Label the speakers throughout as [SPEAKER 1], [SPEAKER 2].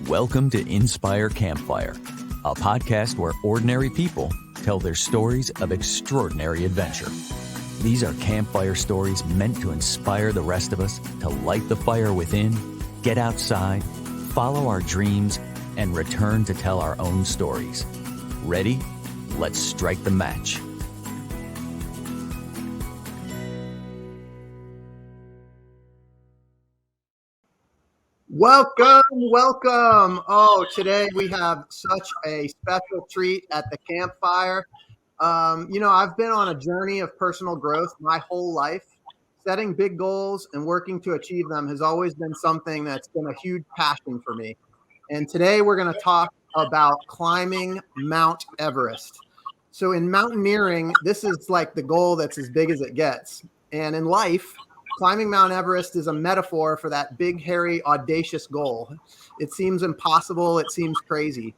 [SPEAKER 1] Welcome to Inspire Campfire, a podcast where ordinary people tell their stories of extraordinary adventure. These are campfire stories meant to inspire the rest of us to light the fire within, get outside, follow our dreams, and return to tell our own stories. Ready? Let's strike the match.
[SPEAKER 2] Welcome. Oh, today we have such a special treat at the campfire. I've been on a journey of personal growth my whole life. Setting big goals and working to achieve them has always been something that's been a huge passion for me. And today we're going to talk about climbing Mount Everest. So in mountaineering, this is like the goal that's as big as it gets. And in life, climbing Mount Everest is a metaphor for that big, hairy, audacious goal. It seems impossible. It seems crazy.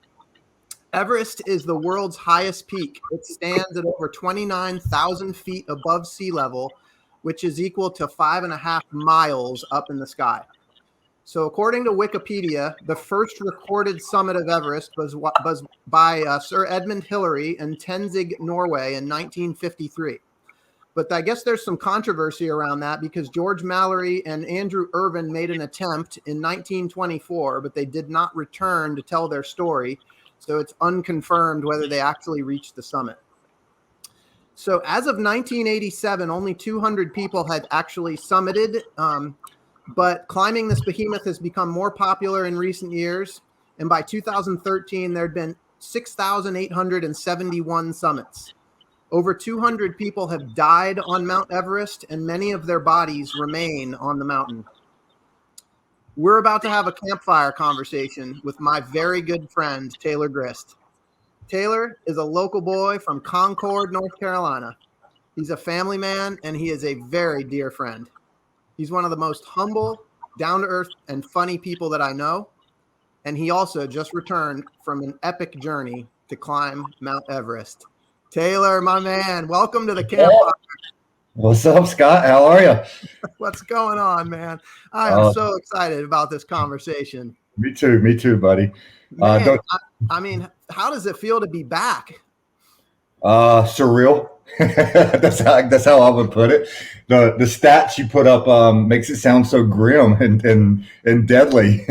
[SPEAKER 2] Everest is the world's highest peak. It stands at over 29,000 feet above sea level, which is equal to 5.5 miles up in the sky. So according to Wikipedia, the first recorded summit of Everest was by Sir Edmund Hillary in Tenzing, Norway in 1953. But I guess there's some controversy around that because George Mallory and Andrew Irvin made an attempt in 1924, but they did not return to tell their story. So it's unconfirmed whether they actually reached the summit. So as of 1987, only 200 people had actually summited, but climbing this behemoth has become more popular in recent years. And by 2013, there had been 6,871 summits. Over 200 people have died on Mount Everest, and many of their bodies remain on the mountain. We're about to have a campfire conversation with my very good friend, Taylor Grist. Taylor is a local boy from Concord, North Carolina. He's a family man, and he is a very dear friend. He's one of the most humble, down-to-earth, and funny people that I know. And he also just returned from an epic journey to climb Mount Everest. Taylor, my man, welcome to the campfire.
[SPEAKER 3] What's up, Scott? How are you?
[SPEAKER 2] What's going on, man? I am so excited about this conversation.
[SPEAKER 3] Me too, buddy.
[SPEAKER 2] Man, how does it feel to be back?
[SPEAKER 3] Surreal. that's how I would put it. The stats you put up makes it sound so grim and deadly.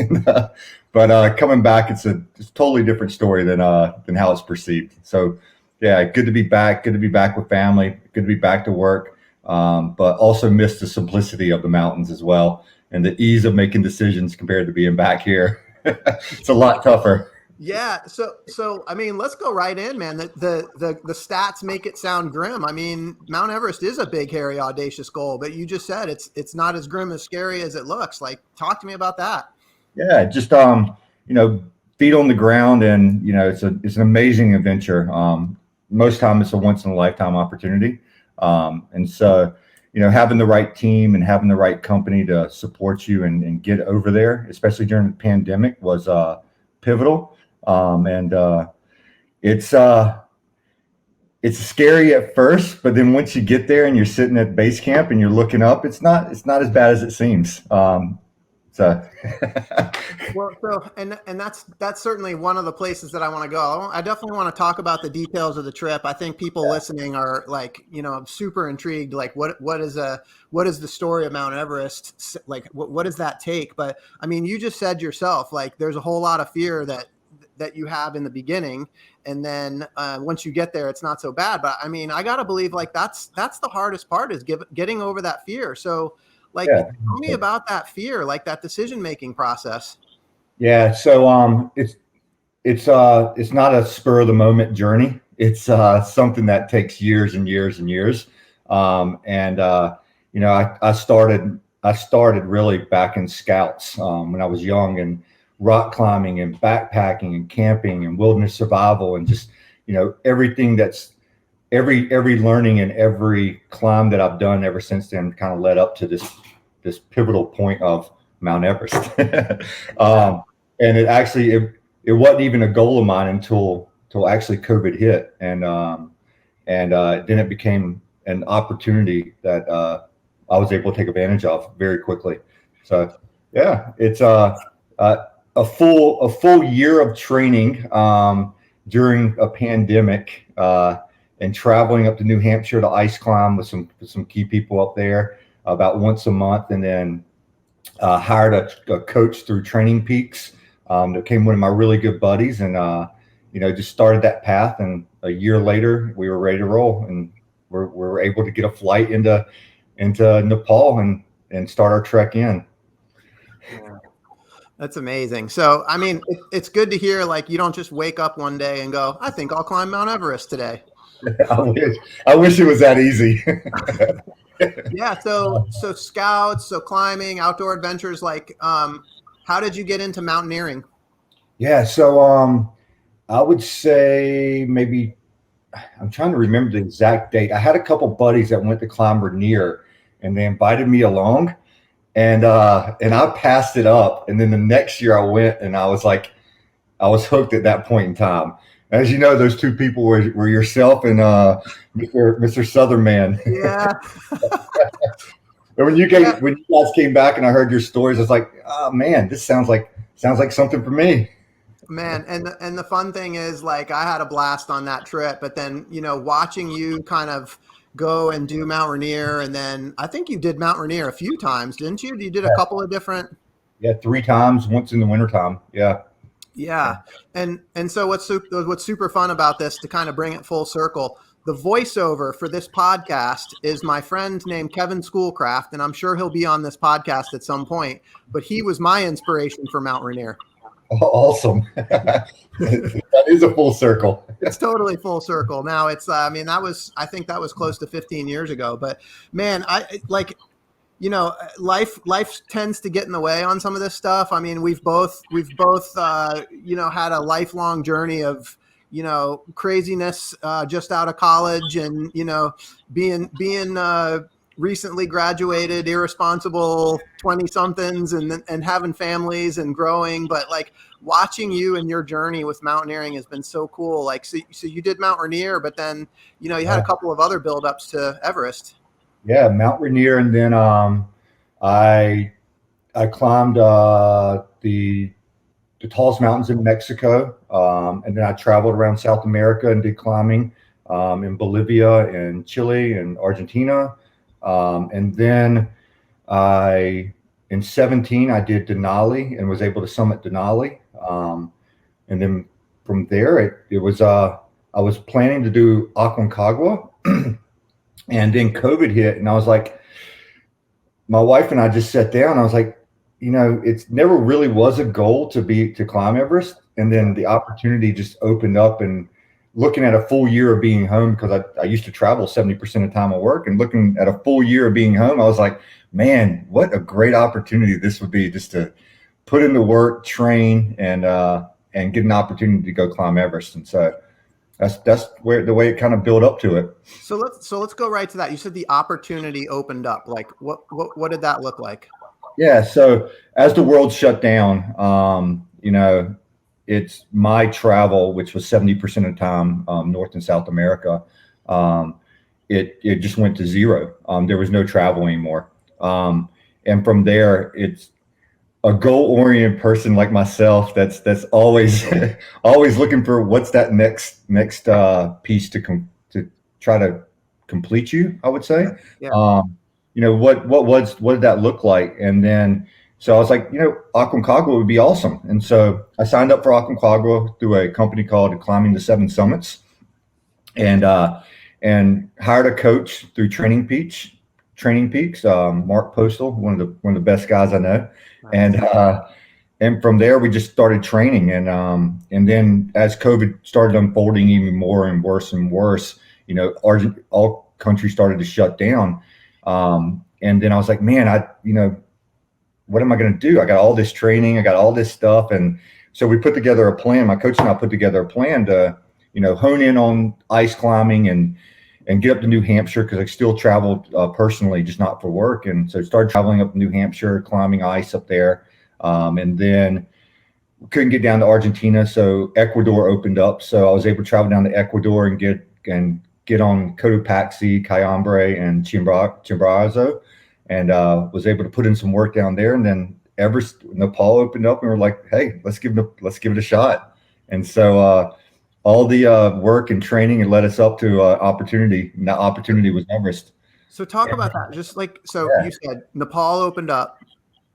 [SPEAKER 3] But coming back, it's a totally different story than how it's perceived. So. Yeah, good to be back. Good to be back with family. Good to be back to work, but also miss the simplicity of the mountains as well and the ease of making decisions compared to being back here. It's a lot tougher.
[SPEAKER 2] Yeah. So let's go right in, man. The stats make it sound grim. I mean, Mount Everest is a big, hairy, audacious goal, but you just said it's not as grim as scary as it looks. Like, talk to me about that.
[SPEAKER 3] Yeah, just feet on the ground, and it's an amazing adventure. Most time it's a once in a lifetime opportunity. And so, having the right team and having the right company to support you and get over there, especially during the pandemic, was pivotal. It's scary at first, but then once you get there and you're sitting at base camp and you're looking up, it's not as bad as it seems.
[SPEAKER 2] And that's certainly one of the places that I want to go. I definitely want to talk about the details of the trip. I think people listening are super intrigued. Like, what is the story of Mount Everest? Like, what does that take? But I mean, you just said yourself, like, there's a whole lot of fear that you have in the beginning, and then once you get there, it's not so bad. But I mean, I gotta believe like that's the hardest part is getting over that fear. So. Tell me about that fear, like that decision-making process.
[SPEAKER 3] Yeah. So, it's not a spur of the moment journey. It's, something that takes years and years and years. I started really back in Scouts, when I was young, and rock climbing and backpacking and camping and wilderness survival and just, everything that's, every learning and every climb that I've done ever since then kind of led up to this pivotal point of Mount Everest. And it wasn't even a goal of mine until actually COVID hit. And then it became an opportunity that I was able to take advantage of very quickly. So yeah, it's a full year of training during a pandemic, and traveling up to New Hampshire to ice climb with some key people up there about once a month, and then hired a coach through Training Peaks that became one of my really good buddies, and just started that path. And a year later, we were ready to roll, and we were able to get a flight into Nepal and start our trek in.
[SPEAKER 2] Yeah. That's amazing. So, I mean, it's good to hear, like, you don't just wake up one day and go, I think I'll climb Mount Everest today.
[SPEAKER 3] I wish it was that easy.
[SPEAKER 2] Yeah. So scouts, so climbing, outdoor adventures, like, how did you get into mountaineering?
[SPEAKER 3] Yeah. So, I would say maybe, I'm trying to remember the exact date. I had a couple buddies that went to climb Rainier, and they invited me along, and I passed it up. And then the next year I went, and I was hooked at that point in time. As you know, those two people were yourself and Mr. Southern Man.
[SPEAKER 2] Yeah.
[SPEAKER 3] And when you guys came back and I heard your stories, I was like, oh man, this sounds like something for me.
[SPEAKER 2] Man, and the fun thing is, like, I had a blast on that trip, but then, watching you kind of go and do Mount Rainier, and then I think you did Mount Rainier a few times, didn't you? You did a couple of different.
[SPEAKER 3] Yeah, 3 times, once in the wintertime. Yeah.
[SPEAKER 2] Yeah. And so what's super fun about this, to kind of bring it full circle, the voiceover for this podcast is my friend named Kevin Schoolcraft, and I'm sure he'll be on this podcast at some point, but he was my inspiration for Mount Rainier.
[SPEAKER 3] Awesome. That is a full circle.
[SPEAKER 2] It's totally full circle. Now it's, I think that was close to 15 years ago, but man, life tends to get in the way on some of this stuff. I mean, we've both had a lifelong journey of, craziness, just out of college, and, being recently graduated, irresponsible 20 somethings, and having families and growing. But like, watching you and your journey with mountaineering has been so cool. Like, so you did Mount Rainier, but then, you had a couple of other buildups to Everest.
[SPEAKER 3] Yeah, Mount Rainier, and then I climbed the tallest mountains in Mexico, and then I traveled around South America and did climbing in Bolivia and Chile and Argentina, and then in 2017 I did Denali and was able to summit Denali, and then from there it was I was planning to do Aconcagua. And then COVID hit, and I was like, my wife and I just sat down. I was like, it's never really was a goal to climb Everest. And then the opportunity just opened up, and looking at a full year of being home, because I used to travel 70% of the time at work, and looking at a full year of being home, I was like, man, what a great opportunity this would be, just to put in the work, train, and get an opportunity to go climb Everest. And so that's where the way it kind of built up to it.
[SPEAKER 2] So let's go right to that. You said the opportunity opened up. Like, what did that look like?
[SPEAKER 3] Yeah. So as the world shut down, it's my travel, which was 70% of the time, North and South America. It just went to zero. There was no travel anymore. And from there, it's a goal-oriented person like myself that's always always looking for what's that next piece to try to complete you, I would say.
[SPEAKER 2] Yeah.
[SPEAKER 3] What did that look like? And then so I was like, Aconcagua would be awesome. And so I signed up for Aconcagua through a company called Climbing the Seven Summits, and hired a coach through Training Peaks, Mark Postal, one of the best guys I know. Nice. And from there we just started training, and then as COVID started unfolding even more and worse, all countries started to shut down. And then I was like, man, what am I going to do? I got all this training, I got all this stuff. And so we put together a plan. My coach and I put together a plan to, hone in on ice climbing and get up to New Hampshire, because I still traveled personally, just not for work. And so I started traveling up to New Hampshire, climbing ice up there. And then we couldn't get down to Argentina, so Ecuador opened up. So I was able to travel down to Ecuador and get on Cotopaxi, Cayambre, and Chimborazo, and was able to put in some work down there. And then Everest, Nepal opened up, and we're like, hey, let's give it a shot. And so all the work and training and led us up to opportunity. And that opportunity was Everest.
[SPEAKER 2] So talk about that. Just like, so you said Nepal opened up,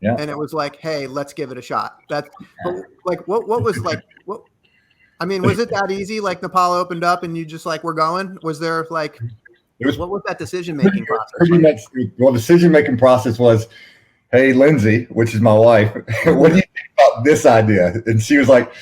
[SPEAKER 2] and it was like, hey, let's give it a shot. That's like, what was like, what, I mean, was it that easy? Like Nepal opened up and you just like, we're going? Was there like, what was that decision-making process?
[SPEAKER 3] Pretty much, well, decision-making process was, hey, Lindsay, which is my wife, what do you think about this idea? And she was like,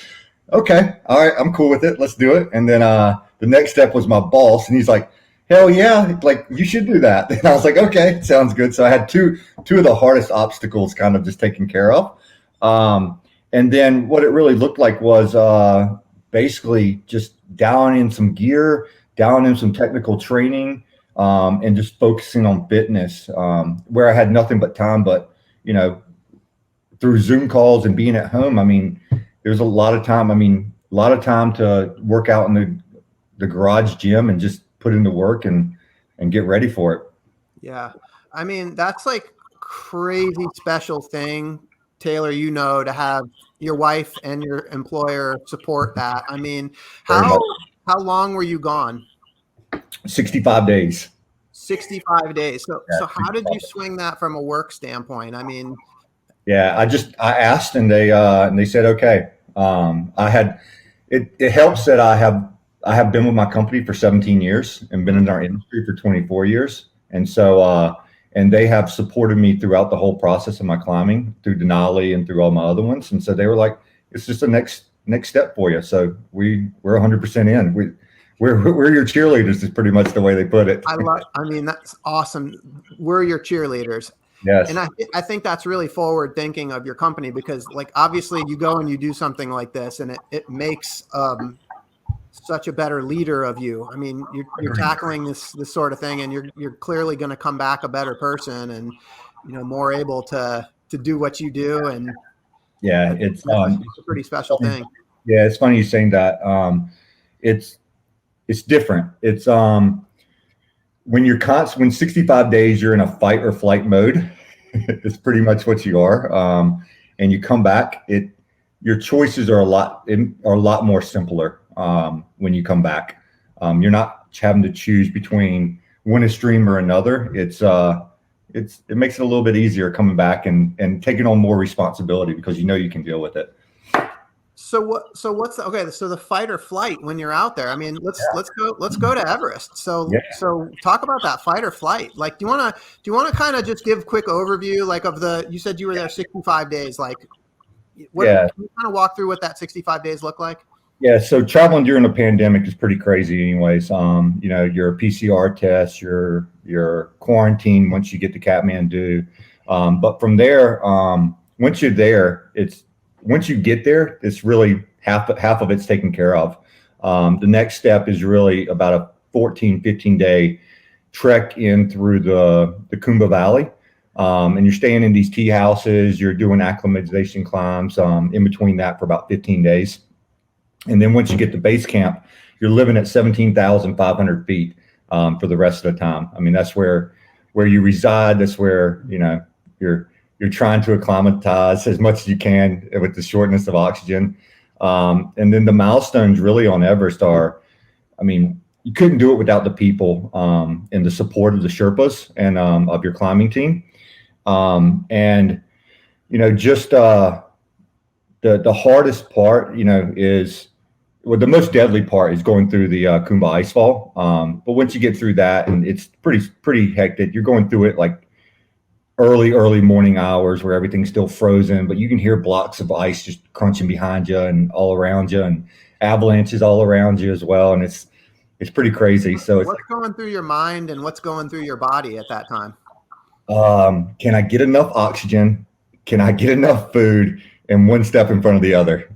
[SPEAKER 3] okay, all right, I'm cool with it. Let's do it. And then the next step was my boss, and he's like, hell yeah, like you should do that. And I was like, okay, sounds good. So I had two of the hardest obstacles kind of just taken care of. And then what it really looked like was basically just down in some gear, down in some technical training, and just focusing on fitness, where I had nothing but time. But, you know, through Zoom calls and being at home, I mean, there was a lot of time. I mean, a lot of time to work out in the garage gym and just put in the work and get ready for it.
[SPEAKER 2] Yeah. I mean, that's like crazy special thing, Taylor, you know, to have your wife and your employer support that. I mean, how long were you gone?
[SPEAKER 3] 65 days.
[SPEAKER 2] 65 days. So how did you swing that from a work standpoint? I mean,
[SPEAKER 3] yeah, I asked, and they said, okay. It helps that I have been with my company for 17 years and been in our industry for 24 years. And so, and they have supported me throughout the whole process of my climbing through Denali and through all my other ones. And so they were like, it's just the next step for you. So we're 100% in. We're your cheerleaders is pretty much the way they put it.
[SPEAKER 2] I mean, that's awesome. We're your cheerleaders.
[SPEAKER 3] Yes.
[SPEAKER 2] And I think that's really forward thinking of your company, because like, obviously you go and you do something like this and it makes such a better leader of you. I mean, you're tackling this sort of thing, and you're clearly going to come back a better person and, you know, more able to do what you do. And
[SPEAKER 3] yeah, it's
[SPEAKER 2] a pretty special thing.
[SPEAKER 3] Yeah. It's funny you saying that. It's different. It's when 65 days you're in a fight or flight mode, it's pretty much what you are. And you come back, your choices are a lot more simpler when you come back. You're not having to choose between one extreme or another. It makes it a little bit easier coming back and taking on more responsibility because you know you can deal with it.
[SPEAKER 2] So what's the fight or flight when you're out there? I mean, let's go to Everest. So talk about that fight or flight. Like, do you want to kind of just give a quick overview, like, of you said you were there 65 days, like, can you kind of walk through what that 65 days look like?
[SPEAKER 3] Yeah. So traveling during a pandemic is pretty crazy anyways. You know, your PCR test, your quarantine once you get to Kathmandu. But from there, once you're there, once you get there, it's really half of it's taken care of. The next step is really about a 15 day trek in through the Kumba Valley. And you're staying in these tea houses, you're doing acclimatization climbs in between that for about 15 days. And then once you get to base camp, you're living at 17,500 feet for the rest of the time. I mean, that's where you reside. That's where, you know, you're trying to acclimatize as much as you can with the shortness of oxygen. And then the milestones really on Everest are, I mean, you couldn't do it without the people and the support of the Sherpas and of your climbing team. And, you know, just the hardest part, you know, the most deadly part is going through the Kumba Icefall. But once you get through that, and it's pretty hectic, you're going through it like early morning hours where everything's still frozen, but you can hear blocks of ice just crunching behind you and all around you, and avalanches all around you as well. And it's pretty crazy. So
[SPEAKER 2] what's going through your mind and what's going through your body at that time?
[SPEAKER 3] Can I get enough oxygen? Can I get enough food? And one step in front of the other.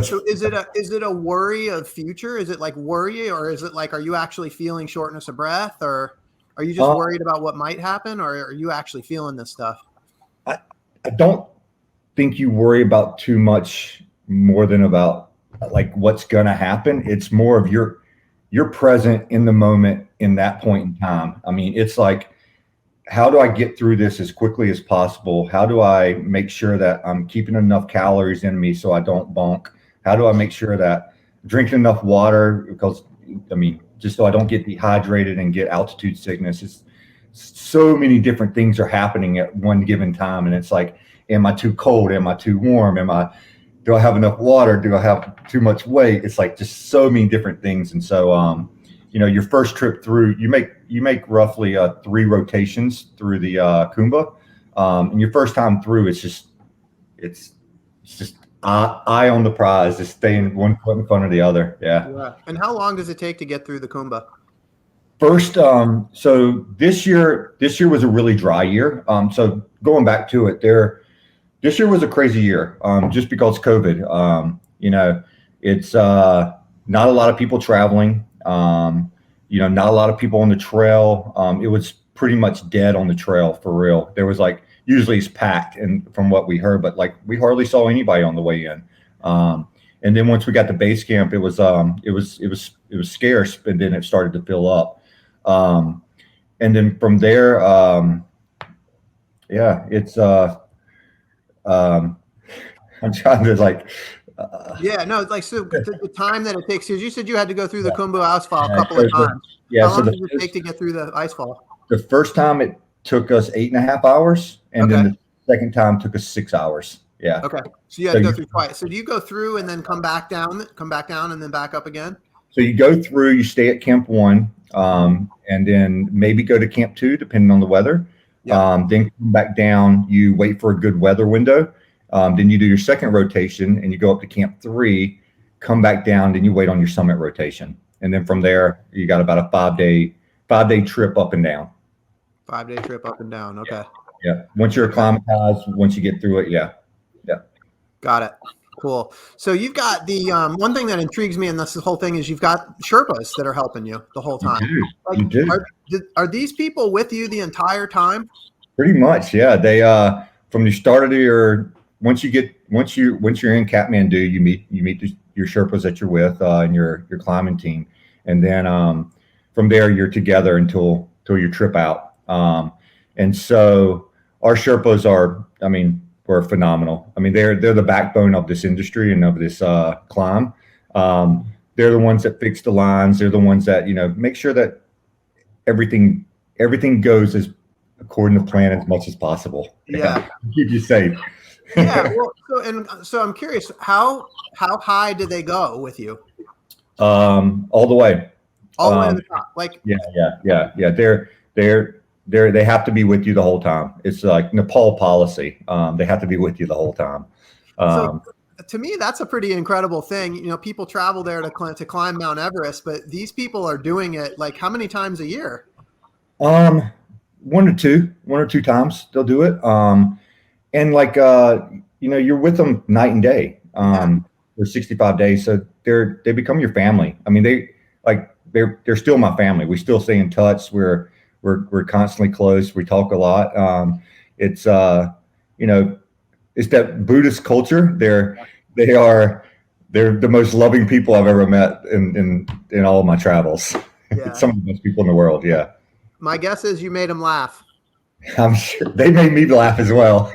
[SPEAKER 2] So is it a worry of future? Is it like worry, or is it like, are you actually feeling shortness of breath, or are you just worried about what might happen, or are you actually feeling this stuff?
[SPEAKER 3] I don't think you worry about too much more than about like what's going to happen. It's more of you're present in the moment in that point in time. I mean, it's like how do I get through this as quickly as possible? How do I make sure that I'm keeping enough calories in me so I don't bonk? How do I make sure that I'm drinking enough water? Because I mean, just so I don't get dehydrated and get altitude sickness. It's so many different things are happening at one given time. And it's like, am I too cold? Am I too warm? Do I have enough water? Do I have too much weight? It's like just so many different things. And so, your first trip through, you make roughly 3 rotations through the Kumba. And your first time through, it's just eye on the prize, just staying one foot in front of the other. Yeah.
[SPEAKER 2] And how long does it take to get through the Kumba?
[SPEAKER 3] First, so this year was a really dry year. So going back to it, this year was a crazy year, just because COVID. It's not a lot of people traveling. Not a lot of people on the trail. It was pretty much dead on the trail for real. There was usually it's packed, and from what we heard, but we hardly saw anybody on the way in. And then once we got to base camp, it was scarce, and then it started to fill up. And then from there, it's I'm trying to
[SPEAKER 2] so the time that it takes, because you said you had to go through the Kumbu icefall a couple of times.
[SPEAKER 3] Yeah.
[SPEAKER 2] How long does it take to get through the icefall?
[SPEAKER 3] The first time it took us 8.5 hours, and then the second time took us 6 hours. Yeah.
[SPEAKER 2] Okay. So you had to go through twice. So do you go through and then come back down, and then back up again?
[SPEAKER 3] So you go through, you stay at Camp 1, and then maybe go to Camp 2, depending on the weather. Yep. Then come back down, you wait for a good weather window. Then you do your second rotation, and you go up to Camp 3, come back down, then you wait on your summit rotation. And then from there, you got about a 5-day trip up and down.
[SPEAKER 2] 5-day trip up and down. Okay.
[SPEAKER 3] Yeah. Once you're acclimatized, once you get through it. Yeah.
[SPEAKER 2] Got it. Cool. So you've got the one thing that intrigues me in this whole thing is you've got Sherpas that are helping you the whole time.
[SPEAKER 3] You do.
[SPEAKER 2] Are these people with you the entire time?
[SPEAKER 3] Pretty much, yeah. They from the start of your once you're in Kathmandu, you meet your Sherpas that you're with and your climbing team, and then from there you're together until your trip out. And so our Sherpas were phenomenal. I mean, they're the backbone of this industry and of this climb. They're the ones that fix the lines. They're the ones that make sure that everything goes as according to plan as much as possible.
[SPEAKER 2] Yeah,
[SPEAKER 3] keep you safe.
[SPEAKER 2] Yeah. Well, so I'm curious, how high do they go with you?
[SPEAKER 3] All the way.
[SPEAKER 2] All the way to the top.
[SPEAKER 3] Yeah. They have to be with you the whole time. It's like Nepal policy. They have to be with you the whole time.
[SPEAKER 2] So to me, that's a pretty incredible thing. People travel there to climb Mount Everest, but these people are doing it how many times a year? 1
[SPEAKER 3] or two times they'll do it. And you're with them night and day for 65 days. So they become your family. I mean, they're still my family. We still stay in touch. We're constantly close. We talk a lot. It's that Buddhist culture. They're the most loving people I've ever met in all of my travels. Yeah. Some of the best people in the world. Yeah.
[SPEAKER 2] My guess is you made them laugh.
[SPEAKER 3] I'm sure they made me laugh as well.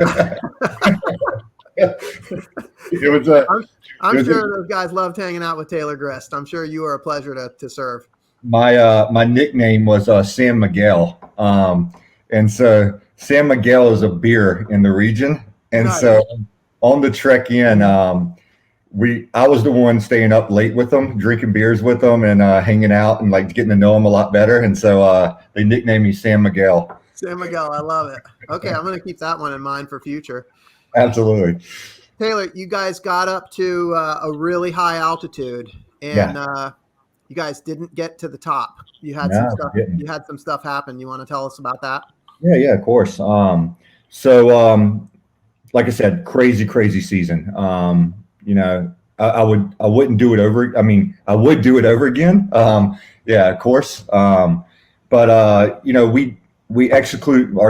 [SPEAKER 2] I'm sure those guys loved hanging out with Taylor Grist. I'm sure you were a pleasure to serve.
[SPEAKER 3] My nickname was San Miguel, and so San Miguel is a beer in the region, and nice. So on the trek in, I was the one staying up late with them, drinking beers with them, and hanging out and getting to know them a lot better, and so they nicknamed me San Miguel.
[SPEAKER 2] San Miguel, I love it. Okay, I'm going to keep that one in mind for future.
[SPEAKER 3] Absolutely.
[SPEAKER 2] Taylor, you guys got up to a really high altitude, and you guys didn't get to the top. You had some stuff happen. You want to tell us about that?
[SPEAKER 3] Yeah, of course. So like I said, crazy season. I wouldn't do it over. I mean, I would do it over again. Yeah, of course. But our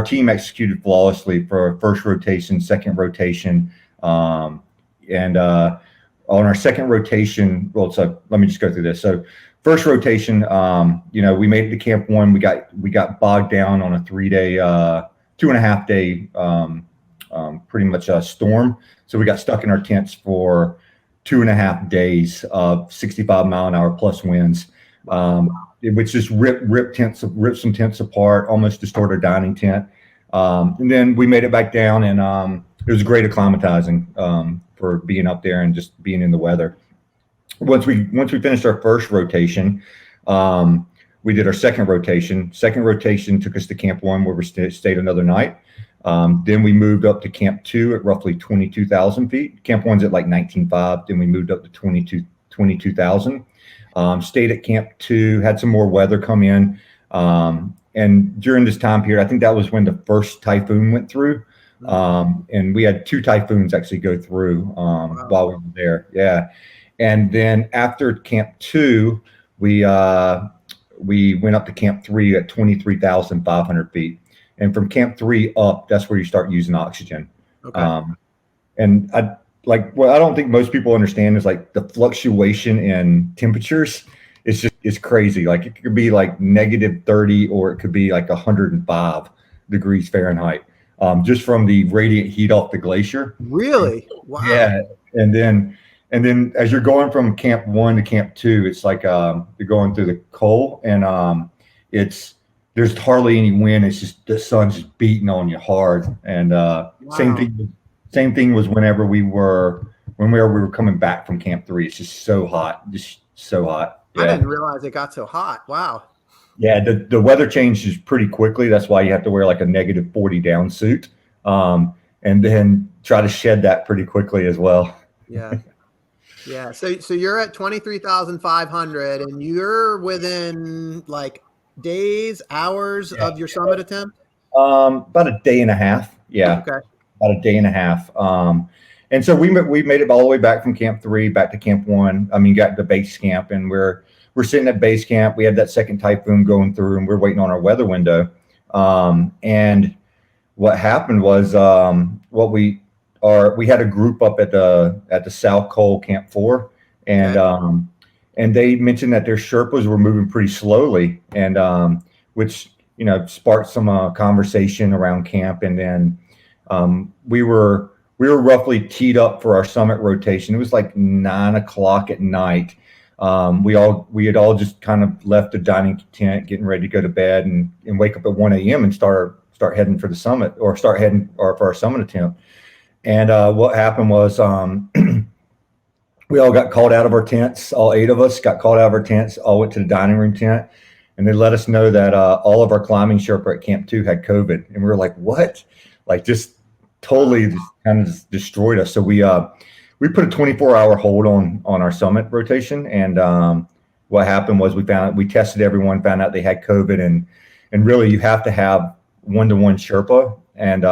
[SPEAKER 3] team executed flawlessly for first rotation, second rotation. And on our second rotation, so let me just go through this. So first rotation, we made it to Camp 1. We got bogged down on a 3-day, 2.5-day, pretty much a storm. So we got stuck in our tents for 2.5 days of 65-mile-an-hour plus winds, which just ripped some tents apart, almost destroyed our dining tent. And then we made it back down, and it was great acclimatizing for being up there and just being in the weather. Once we finished our first rotation, we did our second rotation. Second rotation took us to Camp 1, where we stayed another night. Then we moved up to Camp 2 at roughly 22,000 feet. Camp 1's at like 19,500. Then we moved up to 22,000. Stayed at Camp 2, had some more weather come in. And during this time period, I think that was when the first typhoon went through. And we had 2 typhoons actually go through while we were there. Yeah. And then after Camp 2, we went up to Camp 3 at 23,500 feet. And from Camp 3 up, that's where you start using oxygen.
[SPEAKER 2] Okay.
[SPEAKER 3] And what I don't think most people understand is like the fluctuation in temperatures. It's crazy. Like it could be like -30 or it could be like 105 degrees Fahrenheit, just from the radiant heat off the glacier.
[SPEAKER 2] Really? Wow.
[SPEAKER 3] Yeah. And then as you're going from Camp 1 to Camp 2, it's like you're going through the coal, and there's hardly any wind. It's just the sun's just beating on you hard. And
[SPEAKER 2] Wow.
[SPEAKER 3] Same thing was whenever we were coming back from Camp 3. It's just so hot, just so hot. Yeah.
[SPEAKER 2] I didn't realize it got so hot. Wow.
[SPEAKER 3] Yeah, the weather changes pretty quickly. That's why you have to wear like a -40 down suit, and then try to shed that pretty quickly as well.
[SPEAKER 2] Yeah. Yeah. So you're at 23,500, and you're within like days, hours of your summit attempt?
[SPEAKER 3] About a day and a half. Yeah.
[SPEAKER 2] Okay.
[SPEAKER 3] About a day and a half. And so we made it all the way back from Camp 3 back to Camp 1. I mean, got to base camp, and we're sitting at base camp. We had that second typhoon going through, and we're waiting on our weather window. And what happened was we had a group up at the South Col Camp 4, and they mentioned that their Sherpas were moving pretty slowly, and which sparked some conversation around camp. And then we were roughly teed up for our summit rotation. It was like 9 o'clock at night. We had all just kind of left the dining tent, getting ready to go to bed, and wake up at 1 a.m. and start heading for the summit, or for our summit attempt. And what happened was we all got called out of our tents. All 8 of us got called out of our tents, all went to the dining room tent, and they let us know that all of our climbing Sherpa at Camp 2 had COVID. And we were like, what? Like, just totally just kind of just destroyed us. So we put a 24-hour hold on our summit rotation. And what happened was we tested everyone, found out they had COVID, and really you have to have one-to-one Sherpa. And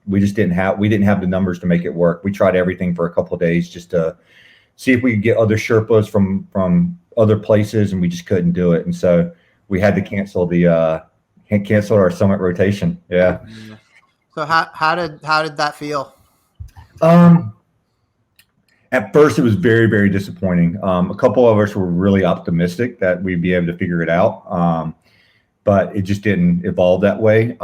[SPEAKER 3] we didn't have the numbers to make it work. We tried everything for a couple of days just to see if we could get other Sherpas from other places, and we just couldn't do it. And so we had to cancel our summit rotation. Yeah.
[SPEAKER 2] So how did that feel?
[SPEAKER 3] At first, it was very, very disappointing. A couple of us were really optimistic that we'd be able to figure it out, but it just didn't evolve that way.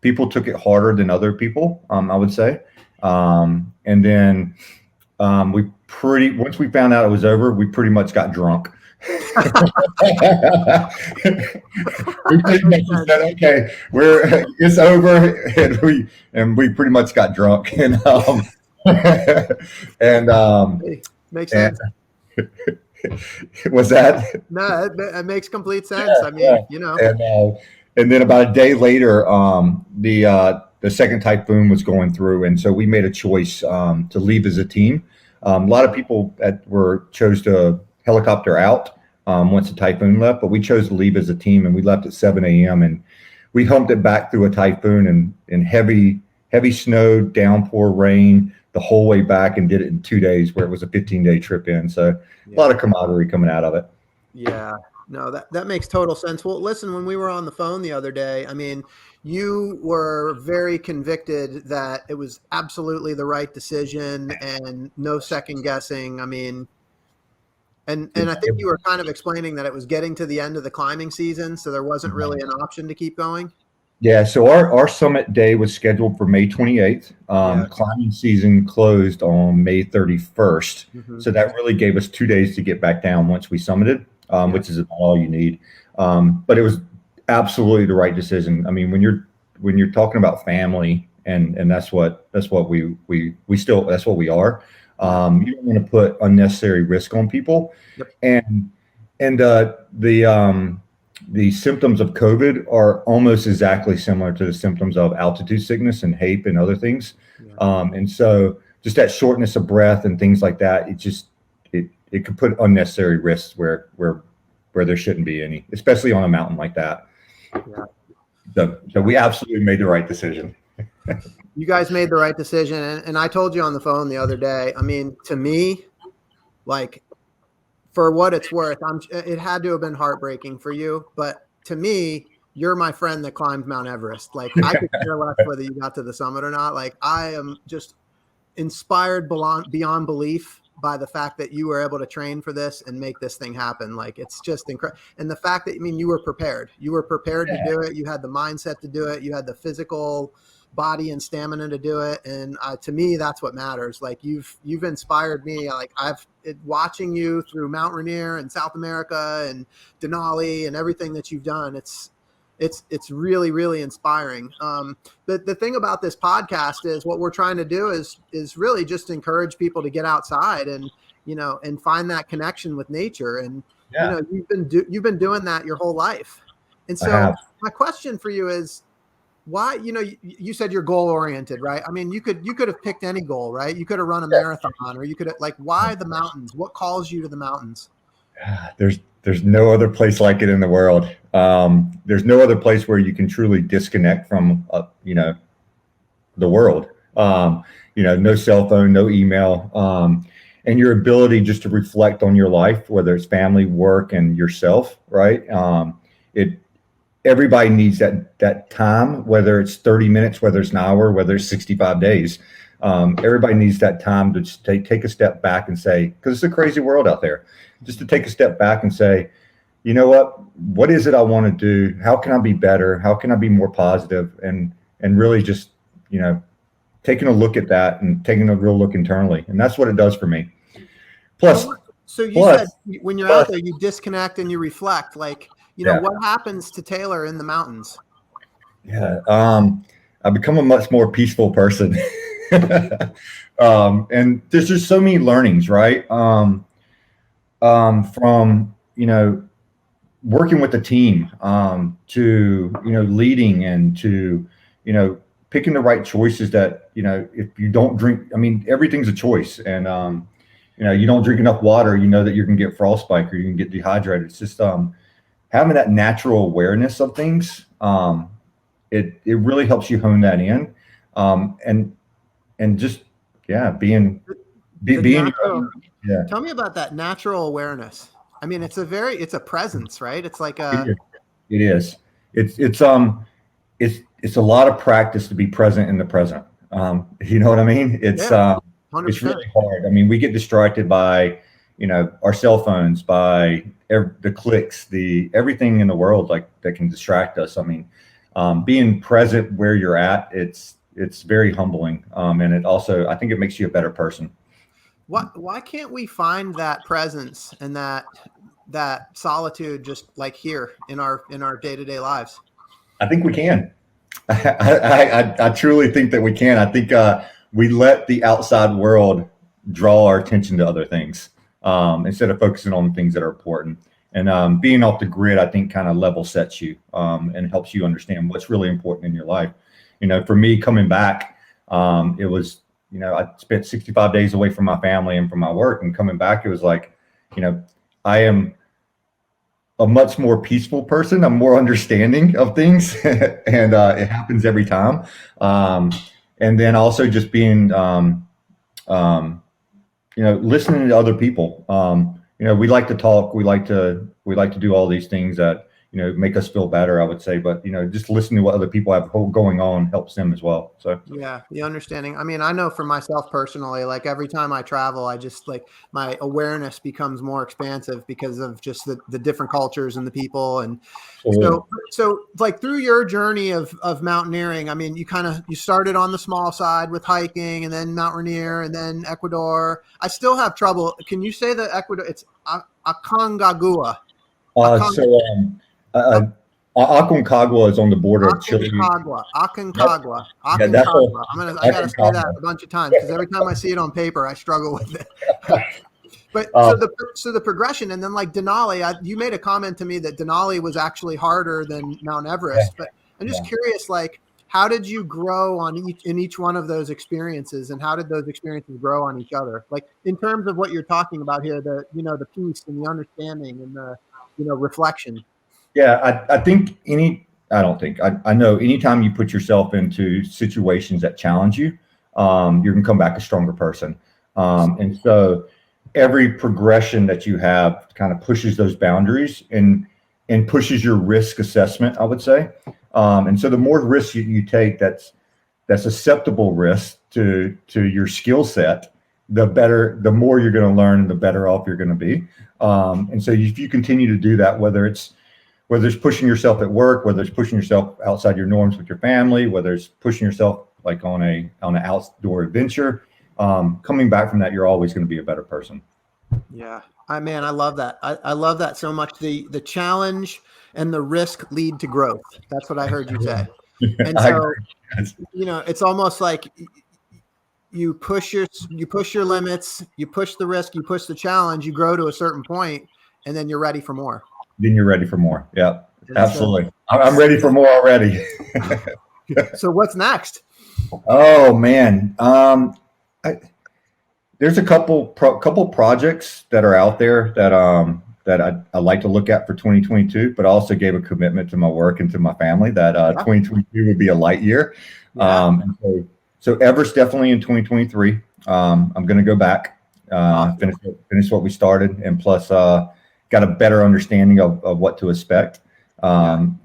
[SPEAKER 3] People took it harder than other people, I would say. And then once we found out it was over, we pretty much got drunk. We pretty much said, okay, it's over, and we pretty much got drunk. And
[SPEAKER 2] makes sense.
[SPEAKER 3] Was that?
[SPEAKER 2] No, it makes complete sense. I mean,
[SPEAKER 3] And then about a day later, the second typhoon was going through, and so we made a choice to leave as a team. A lot of people chose to helicopter out once the typhoon left, but we chose to leave as a team, and we left at 7 a.m. and we humped it back through a typhoon and heavy snow, downpour, rain the whole way back, and did it in 2 days, where it was a 15-day trip in. So a lot of camaraderie coming out of it.
[SPEAKER 2] Yeah. No, that makes total sense. Well, listen, when we were on the phone the other day, I mean, you were very convicted that it was absolutely the right decision and no second guessing. I mean, And I think you were kind of explaining that it was getting to the end of the climbing season, so there wasn't really an option to keep going.
[SPEAKER 3] Yeah, so our summit day was scheduled for May 28th. Climbing season closed on May 31st. So that really gave us 2 days to get back down once we summited, which is all you need. But it was absolutely the right decision. I mean, when you're talking about family, and that's what we still, that's what we are. You don't want to put unnecessary risk on people. And the symptoms of COVID are almost exactly similar to the symptoms of altitude sickness and HAPE and other things. And so just that shortness of breath and things like that, it could put unnecessary risks where there shouldn't be any, especially on a mountain like that. So we absolutely made the right decision.
[SPEAKER 2] You guys made the right decision. And I told you on the phone the other day, I mean, to me, like, for what it's worth, it had to have been heartbreaking for you. But to me, you're my friend that climbed Mount Everest. Like, I could care less whether you got to the summit or not. Like, I am just inspired beyond belief by the fact that you were able to train for this and make this thing happen. Like, it's just incredible. And the fact that, I mean, you were prepared. You were prepared to do it. You had the mindset to do it. You had the physical body and stamina to do it. And to me, that's what matters. Like, you've inspired me. Like, watching you through Mount Rainier and South America and Denali and everything that you've done. It's really, really inspiring. The thing about this podcast is what we're trying to do is really just encourage people to get outside and, and find that connection with nature. And, you've been doing that your whole life. And so my question for you is, why, you said you're goal oriented, right? I mean, you could have picked any goal, right? You could have run a marathon, or you could have, like, why the mountains? What calls you to the mountains?
[SPEAKER 3] There's no other place like it in the world. There's no other place where you can truly disconnect from, the world. No cell phone, no email, and your ability just to reflect on your life, whether it's family, work, and yourself, right? Everybody needs that time, whether it's 30 minutes, whether it's an hour, whether it's 65 days. Everybody needs that time to just take a step back and say, because it's a crazy world out there, just to take a step back and say, you know what is it I want to do? How can I be better? How can I be more positive? And really just, taking a look at that and taking a real look internally. And that's what it does for me. Plus,
[SPEAKER 2] so you said when you're out there, you disconnect and you reflect, like, what happens to Taylor in the mountains?
[SPEAKER 3] Yeah. I've become a much more peaceful person. And there's just so many learnings, right? From, working with the team, to, leading, and to, picking the right choices that, if you don't drink, I mean, everything's a choice. And, you don't drink enough water, that you're going to get frostbite or you can get dehydrated. It's just, having that natural awareness of things, it really helps you hone that in, and just being.
[SPEAKER 2] Tell me about that natural awareness. I mean, it's a presence, right? It's like
[SPEAKER 3] it is. It's a lot of practice to be present in the present. You know what I mean? It's really hard. I mean, we get distracted by, our cell phones, by the clicks, everything in the world, like, that can distract us. I mean, being present where you're at, it's very humbling. And it also, I think it makes you a better person.
[SPEAKER 2] Why can't we find that presence and that solitude just like here in our day-to-day lives?
[SPEAKER 3] I think we can. I truly think that we can. I think we let the outside world draw our attention to other things, instead of focusing on things that are important. And being off the grid, I think, kind of level sets you, and helps you understand what's really important in your life. For me, coming back, it was, I spent 65 days away from my family and from my work, and coming back, it was like, I am a much more peaceful person. I'm more understanding of things, and it happens every time. And then also just being, listening to other people. We like to talk. We like to do all these things that, make us feel better, I would say. But, just listening to what other people have going on helps them as well. So,
[SPEAKER 2] yeah, the understanding. I mean, I know for myself personally, like every time I travel, I just like my awareness becomes more expansive because of just the different cultures and the people. And so like through your journey of mountaineering, I mean, you started on the small side with hiking and then Mount Rainier and then Ecuador. I still have trouble. Can you say the Ecuador? It's Aconcagua.
[SPEAKER 3] so Aconcagua is on the border of Chile.
[SPEAKER 2] Aconcagua.
[SPEAKER 3] Yeah, that's
[SPEAKER 2] I gotta say that a bunch of times because every time I see it on paper, I struggle with it. But so the progression, and then like Denali, you made a comment to me that Denali was actually harder than Mount Everest. But I'm just curious, like, how did you grow in each one of those experiences, and how did those experiences grow on each other? Like in terms of what you're talking about here, the peace and the understanding and the reflection.
[SPEAKER 3] Yeah, I know anytime you put yourself into situations that challenge you, you're going to come back a stronger person. And so every progression that you have kind of pushes those boundaries and pushes your risk assessment, I would say. And so the more risks you take, that's acceptable risk to your skill set, the more you're going to learn, the better off you're going to be. And so if you continue to do that, whether it's pushing yourself at work, whether it's pushing yourself outside your norms with your family, whether it's pushing yourself like on an outdoor adventure, coming back from that, you're always going to be a better person.
[SPEAKER 2] Yeah. I love that. I love that so much. The challenge and the risk lead to growth. That's what I heard you say. And so, it's almost like you push your limits, you push the risk, you push the challenge, you grow to a certain point, and then you're ready for more.
[SPEAKER 3] Then you're ready for more. Yeah, absolutely. I'm ready for more already.
[SPEAKER 2] So what's next?
[SPEAKER 3] Oh man. There's a couple projects that are out there that I like to look at for 2022, but I also gave a commitment to my work and to my family that 2022 would be a light year. Yeah. So Everest definitely in 2023. I'm going to go back, finish what we started, and plus got a better understanding of what to expect. Then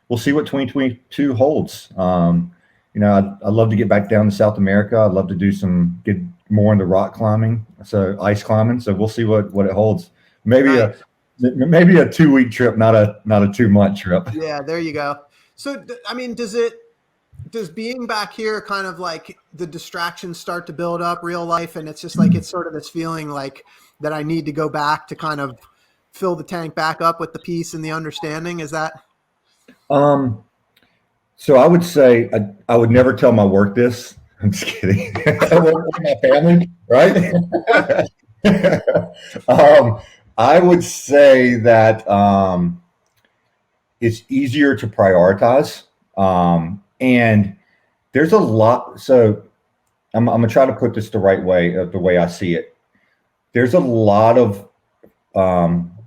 [SPEAKER 3] we'll see what 2022 holds. I'd love to get back down to South America. I'd love to get more into rock climbing, so ice climbing. So we'll see what it holds. Maybe a 2-week trip, not a 2-month trip.
[SPEAKER 2] Yeah, there you go. So, I mean, does being back here kind of like the distractions start to build up real life, and it's just like it's sort of this feeling like that I need to go back to kind of fill the tank back up with the peace and the understanding? Is that?
[SPEAKER 3] So I would say I would never tell my work this. I'm just kidding. My family, right? I would say that it's easier to prioritize, and there's a lot. So I'm gonna try to put this the right way, the way I see it. There's a lot of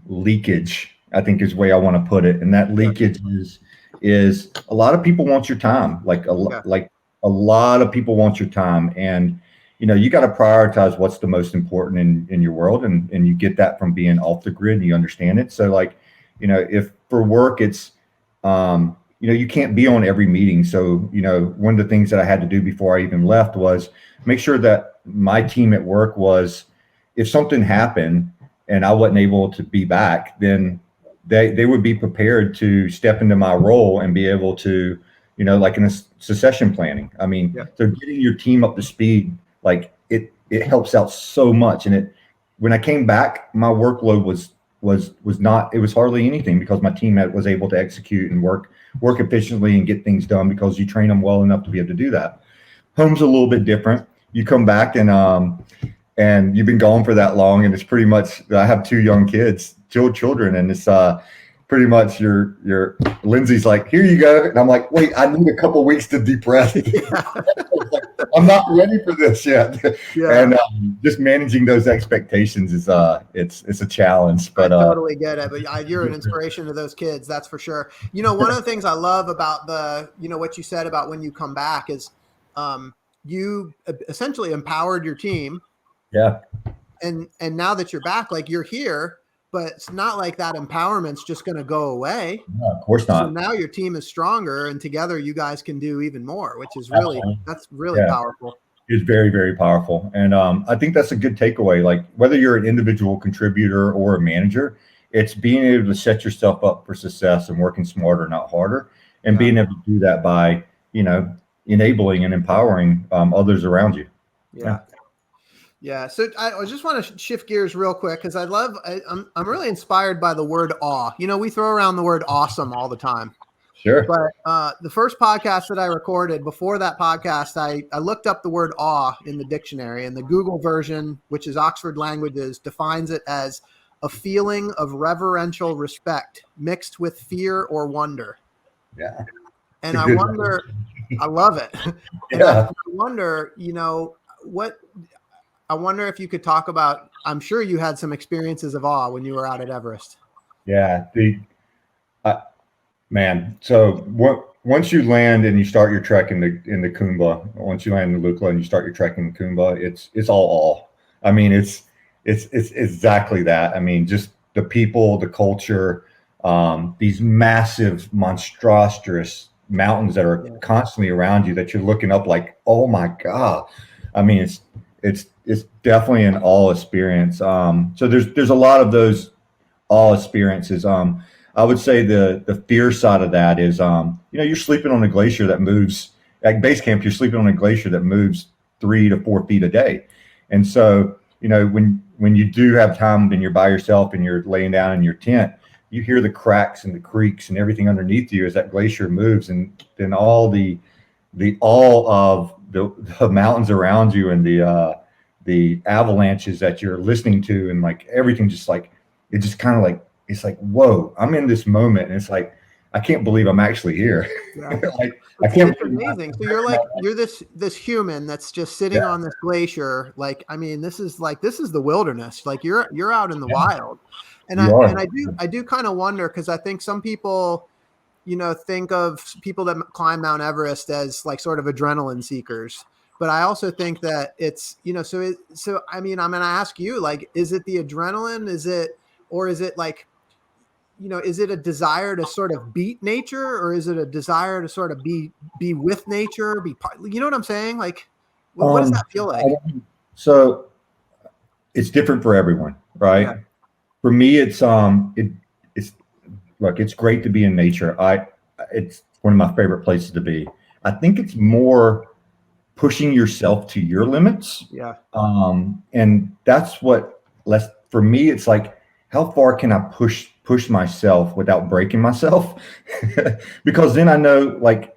[SPEAKER 3] leakage, I think is the way I want to put it, and that leakage is a lot of people want your time, like a lot of people want your time, and you got to prioritize what's the most important in your world, and you get that from being off the grid and you understand it. So if for work it's you can't be on every meeting. So one of the things that I had to do before I even left was make sure that my team at work was, if something happened and I wasn't able to be back, then they would be prepared to step into my role and be able to, like in a succession planning. I mean, so getting your team up to speed, like it helps out so much. And when I came back, my workload was not, it was hardly anything because my team was able to execute and work efficiently and get things done because you train them well enough to be able to do that. Home's a little bit different. You come back and you've been gone for that long, and it's pretty much, I have 2 young kids, children, and it's pretty much your Lindsay's like, here you go, and I'm like, wait, I need a couple weeks to depress. I'm not ready for this yet. And just managing those expectations is it's a challenge. But
[SPEAKER 2] I totally get it. But you're an inspiration to those kids, that's for sure. One of the things I love about what you said about when you come back is you essentially empowered your team.
[SPEAKER 3] Yeah.
[SPEAKER 2] And now that you're back, like you're here, but it's not like that empowerment's just going to go away.
[SPEAKER 3] No, of course
[SPEAKER 2] So
[SPEAKER 3] not.
[SPEAKER 2] now your team is stronger, and together you guys can do even more, which is really,
[SPEAKER 3] Absolutely.
[SPEAKER 2] that's really
[SPEAKER 3] Yeah.
[SPEAKER 2] powerful.
[SPEAKER 3] Is very, very powerful. And I think that's a good takeaway. Like whether you're an individual contributor or a manager, it's being able to set yourself up for success and working smarter, not harder, and being able to do that by, enabling and empowering others around you.
[SPEAKER 2] Yeah. Yeah. So I just want to shift gears real quick because I'm really inspired by the word awe. We throw around the word awesome all the time.
[SPEAKER 3] Sure.
[SPEAKER 2] But the first podcast that I recorded, before that podcast, I looked up the word awe in the dictionary, and the Google version, which is Oxford Languages, defines it as a feeling of reverential respect mixed with fear or wonder.
[SPEAKER 3] Yeah.
[SPEAKER 2] And I wonder, I love it. And
[SPEAKER 3] Yeah.
[SPEAKER 2] I wonder, I wonder if you could talk about, I'm sure you had some experiences of awe when you were out at Everest.
[SPEAKER 3] Yeah. Man, so once you land and you start your trek in the Kumba, once you land in the Lukla and you start your trek in the Kumba, it's all awe. I mean, it's exactly that. I mean, just the people, the culture, these massive, monstrous mountains that are constantly around you that you're looking up like, oh my God. I mean, it's definitely an awe experience. So there's a lot of those awe experiences. I would say the fear side of that is, you're sleeping on a glacier that moves at base camp. You're sleeping on a glacier that moves 3 to 4 feet a day. And so, when you do have time and you're by yourself and you're laying down in your tent, you hear the cracks and the creaks and everything underneath you as that glacier moves. And then all the of the mountains around you and the avalanches that you're listening to, and like everything just like, it just kind of like, it's like, whoa, I'm in this moment. And it's like, I can't believe I'm actually here.
[SPEAKER 2] Yeah.
[SPEAKER 3] I can't.
[SPEAKER 2] It's amazing. So you're this human that's just sitting on this glacier. Like, I mean, this is the wilderness. Like you're out in the wild. And I do kind of wonder, because I think some people, think of people that climb Mount Everest as like sort of adrenaline seekers. But I also think that it's, so I mean, I'm going to ask you, like, is it the adrenaline? Is it like, is it a desire to sort of beat nature, or is it a desire to sort of be with nature, be part, you know what I'm saying? Like, what does that feel like?
[SPEAKER 3] So it's different for everyone, right? Yeah. For me, it's look, it's great to be in nature. It's one of my favorite places to be. I think it's more pushing yourself to your limits.
[SPEAKER 2] Yeah.
[SPEAKER 3] And that's for me, it's like, how far can I push myself without breaking myself? Because then I know, like,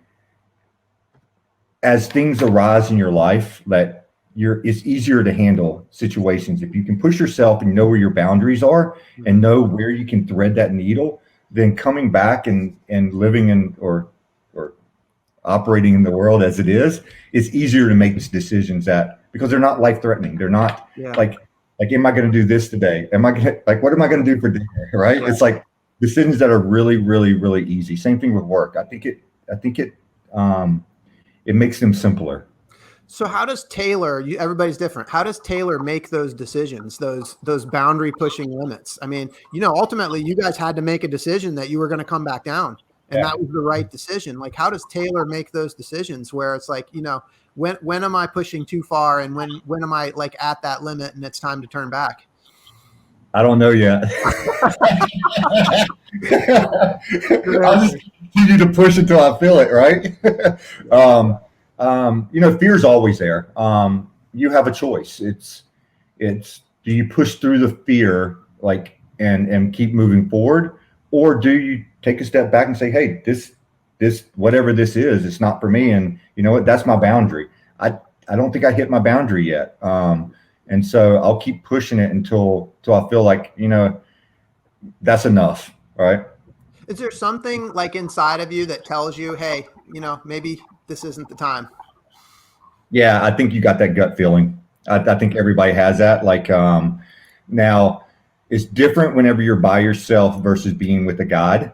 [SPEAKER 3] as things arise in your life, that it's easier to handle situations. If you can push yourself and know where your boundaries are and know where you can thread that needle, then coming back and living in or operating in the world as it is, it's easier to make these decisions because they're not life threatening. They're not like, am I going to do this today? What am I going to do for dinner? Right? It's like decisions that are really, really, really easy. Same thing with work. I think it makes them simpler.
[SPEAKER 2] So how does Taylor, everybody's different. How does Taylor make those decisions, those boundary pushing limits? I mean, ultimately you guys had to make a decision that you were going to come back down, and that was the right decision. Like, how does Taylor make those decisions where it's like, when am I pushing too far, and when am I like at that limit and it's time to turn back?
[SPEAKER 3] I don't know yet. I'll just continue to push until I feel it, right? Fear's always there. You have a choice. It's do you push through the fear, like, and keep moving forward, or do you take a step back and say, hey, this whatever this is, it's not for me, and you know what, that's my boundary. I don't think I hit my boundary yet, and so I'll keep pushing it until I feel like that's enough, right?
[SPEAKER 2] Is there something like inside of you that tells you, hey, maybe this isn't the time?
[SPEAKER 3] Yeah, I think you got that gut feeling. I think everybody has that. Like, now it's different whenever you're by yourself versus being with a guide,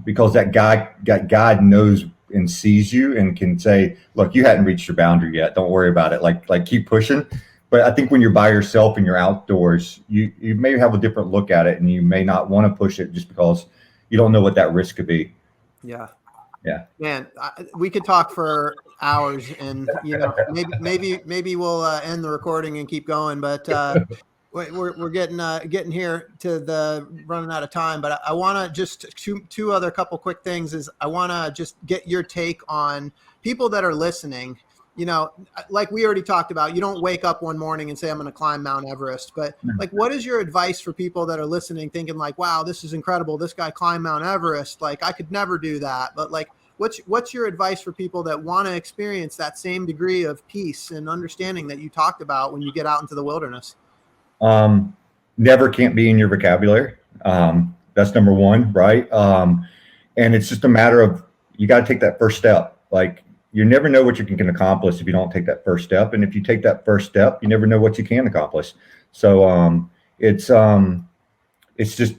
[SPEAKER 3] because that guide knows and sees you and can say, look, you hadn't reached your boundary yet. Don't worry about it. Like keep pushing. But I think when you're by yourself and you're outdoors, you may have a different look at it, and you may not want to push it just because you don't know what that risk could be.
[SPEAKER 2] Yeah.
[SPEAKER 3] Yeah.
[SPEAKER 2] Man, we could talk for hours, and maybe we'll end the recording and keep going. But we're getting here to the running out of time. But I want to just two other couple quick things. Is I want to just get your take on people that are listening. Like we already talked about, you don't wake up one morning and say, I'm going to climb Mount Everest. But like, what is your advice for people that are listening, thinking like, wow, this is incredible. This guy climbed Mount Everest. Like, I could never do that. But like, what's your advice for people that want to experience that same degree of peace and understanding that you talked about when you get out into the wilderness?
[SPEAKER 3] Never can't be in your vocabulary. That's number one, right? And it's just a matter of, you got to take that first step. Like, you never know what you can accomplish if you don't take that first step. And if you take that first step, you never know what you can accomplish. So it's just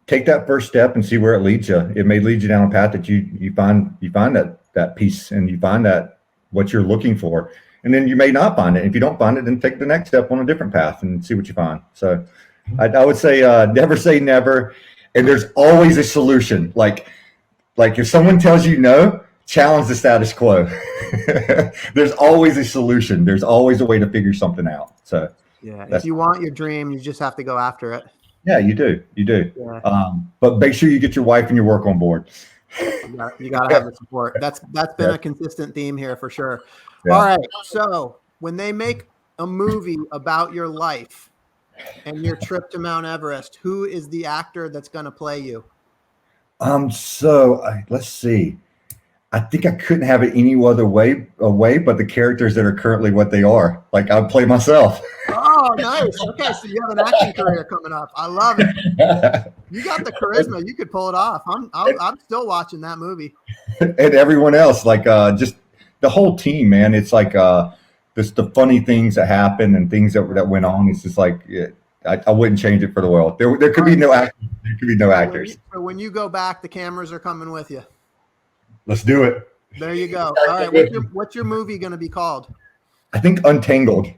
[SPEAKER 3] take that first step and see where it leads you. It may lead you down a path that you find that peace, and you find that what you're looking for. And then you may not find it. If you don't find it, then take the next step on a different path and see what you find. So I would say never say never. And there's always a solution. Like if someone tells you no, challenge the status quo. There's always a solution. There's always a way to figure something out. So
[SPEAKER 2] yeah, if you want your dream, you just have to go after it.
[SPEAKER 3] Yeah, you do. Yeah. But make sure you get your wife and your work on board.
[SPEAKER 2] You got to have the support. That's been a consistent theme here for sure. Yeah. All right. So when they make a movie about your life and your trip to Mount Everest, who is the actor that's going to play you?
[SPEAKER 3] Let's see. I think I couldn't have it any other way, but the characters that are currently what they are. Like, I'd play myself.
[SPEAKER 2] Oh, nice. Okay, so you have an acting career coming up. I love it. You got the charisma. You could pull it off. I'm still watching that movie.
[SPEAKER 3] And everyone else, like just the whole team, man. It's like just the funny things that happen and things that went on. It's just like I wouldn't change it for the world. There could be no actors. There could be no actors.
[SPEAKER 2] So when you go back, the cameras are coming with you.
[SPEAKER 3] Let's do it.
[SPEAKER 2] There you go. All right. What's your movie going to be called?
[SPEAKER 3] I think Untangled.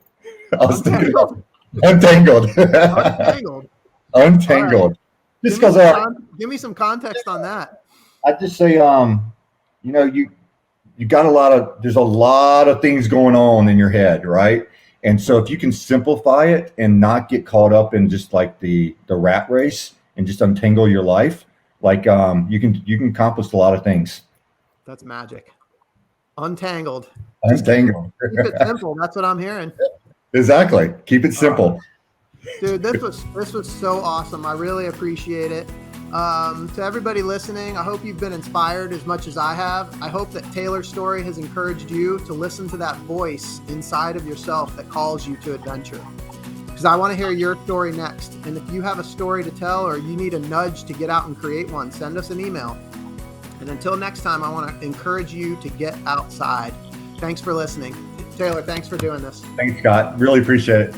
[SPEAKER 2] Untangled.
[SPEAKER 3] Untangled.
[SPEAKER 2] Untangled.
[SPEAKER 3] Untangled. Right. Just because
[SPEAKER 2] give me some context on that.
[SPEAKER 3] I just say, you got there's a lot of things going on in your head, right? And so if you can simplify it and not get caught up in just like the rat race and just untangle your life, like you can accomplish a lot of things.
[SPEAKER 2] That's magic. Untangled.
[SPEAKER 3] Untangled.
[SPEAKER 2] Keep it simple. That's what I'm hearing.
[SPEAKER 3] Exactly. Keep it simple.
[SPEAKER 2] Dude, this was so awesome. I really appreciate it. To everybody listening, I hope you've been inspired as much as I have. I hope that Taylor's story has encouraged you to listen to that voice inside of yourself that calls you to adventure. Because I want to hear your story next. And if you have a story to tell, or you need a nudge to get out and create one, send us an email. And until next time, I want to encourage you to get outside. Thanks for listening. Taylor, thanks for doing this.
[SPEAKER 3] Thanks, Scott. Really appreciate it.